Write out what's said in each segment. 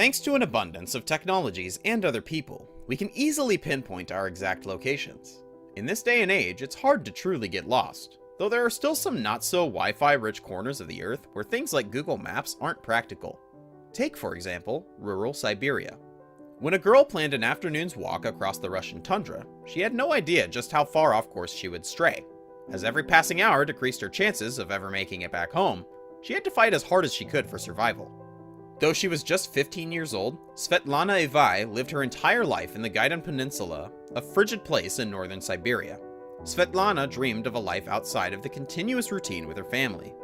Thanks to an abundance of technologies and other people, we can easily pinpoint our exact locations. In this day and age, it's hard to truly get lost, though there are still some not-so-Wi-Fi rich corners of the Earth where things like Google Maps aren't practical. Take, for example, rural Siberia. When a girl planned an afternoon's walk across the Russian tundra, she had no idea just how far off course she would stray. As every passing hour decreased her chances of ever making it back home, she had to fight as hard as she could for survival. Though she was just 15 years old, Svetlana Ivai lived her entire life in the Gaidan Peninsula, a frigid place in northern Siberia. Svetlana dreamed of a life outside of the continuous routine with her family.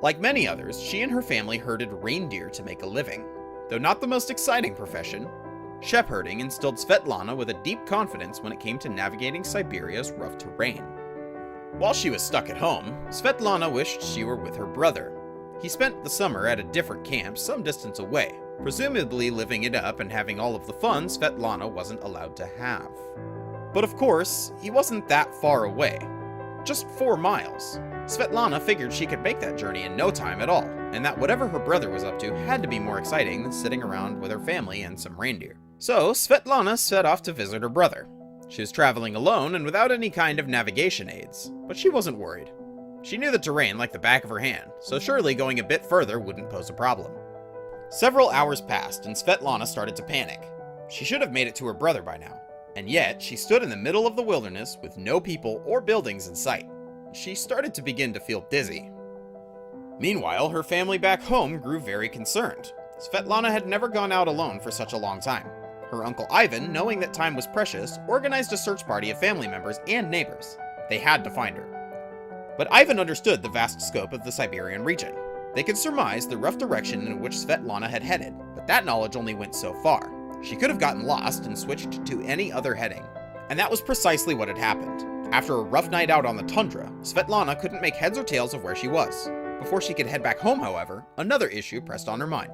Like many others, she and her family herded reindeer to make a living. Though not the most exciting profession, shepherding instilled Svetlana with a deep confidence when it came to navigating Siberia's rough terrain. While she was stuck at home, Svetlana wished she were with her brother. He spent the summer at a different camp some distance away, presumably living it up and having all of the fun Svetlana wasn't allowed to have. But of course, he wasn't that far away. Just 4 miles. Svetlana figured she could make that journey in no time at all, and that whatever her brother was up to had to be more exciting than sitting around with her family and some reindeer. So Svetlana set off to visit her brother. She was traveling alone and without any kind of navigation aids, but she wasn't worried. She knew the terrain like the back of her hand, so surely going a bit further wouldn't pose a problem. Several hours passed and Svetlana started to panic. She should have made it to her brother by now, and yet she stood in the middle of the wilderness with no people or buildings in sight. She started to begin to feel dizzy. Meanwhile, her family back home grew very concerned. Svetlana had never gone out alone for such a long time. Her uncle Ivan, knowing that time was precious, organized a search party of family members and neighbors. They had to find her. But Ivan understood the vast scope of the Siberian region. They could surmise the rough direction in which Svetlana had headed, but that knowledge only went so far. She could have gotten lost and switched to any other heading. And that was precisely what had happened. After a rough night out on the tundra, Svetlana couldn't make heads or tails of where she was. Before she could head back home, however, another issue pressed on her mind: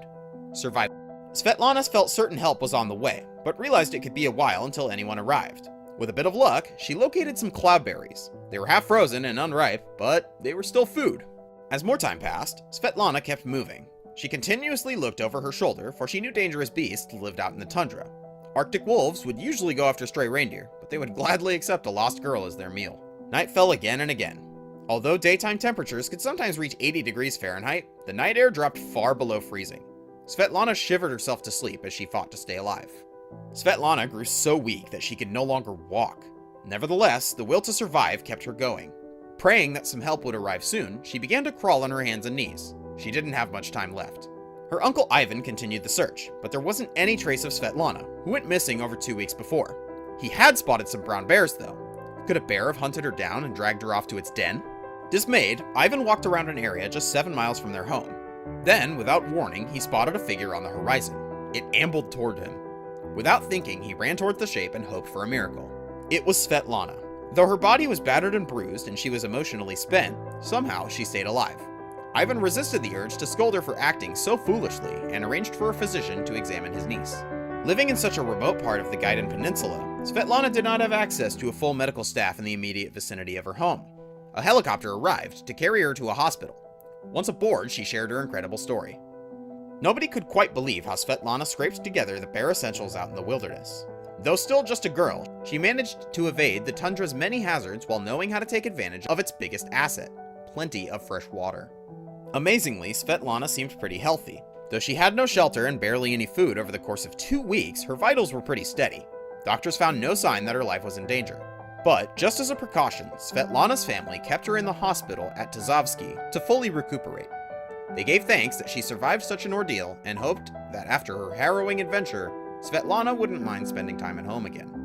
survival. Svetlana felt certain help was on the way, but realized it could be a while until anyone arrived. With a bit of luck, she located some cloudberries. They were half frozen and unripe, but they were still food. As more time passed, Svetlana kept moving. She continuously looked over her shoulder, for she knew dangerous beasts lived out in the tundra. Arctic wolves would usually go after stray reindeer, but they would gladly accept a lost girl as their meal. Night fell again and again. Although daytime temperatures could sometimes reach 80 degrees Fahrenheit, the night air dropped far below freezing. Svetlana shivered herself to sleep as she fought to stay alive. Svetlana grew so weak that she could no longer walk. Nevertheless, the will to survive kept her going. Praying that some help would arrive soon, she began to crawl on her hands and knees. She didn't have much time left. Her uncle Ivan continued the search, but there wasn't any trace of Svetlana, who went missing over 2 weeks before. He had spotted some brown bears, though. Could a bear have hunted her down and dragged her off to its den? Dismayed, Ivan walked around an area just 7 miles from their home. Then, without warning, he spotted a figure on the horizon. It ambled toward him. Without thinking, he ran towards the shape and hoped for a miracle. It was Svetlana. Though her body was battered and bruised and she was emotionally spent, somehow she stayed alive. Ivan resisted the urge to scold her for acting so foolishly and arranged for a physician to examine his niece. Living in such a remote part of the Gaidan Peninsula, Svetlana did not have access to a full medical staff in the immediate vicinity of her home. A helicopter arrived to carry her to a hospital. Once aboard, she shared her incredible story. Nobody could quite believe how Svetlana scraped together the bare essentials out in the wilderness. Though still just a girl, she managed to evade the tundra's many hazards while knowing how to take advantage of its biggest asset: plenty of fresh water. Amazingly, Svetlana seemed pretty healthy. Though she had no shelter and barely any food over the course of 2 weeks, her vitals were pretty steady. Doctors found no sign that her life was in danger. But, just as a precaution, Svetlana's family kept her in the hospital at Tazovsky to fully recuperate. They gave thanks that she survived such an ordeal and hoped that after her harrowing adventure, Svetlana wouldn't mind spending time at home again.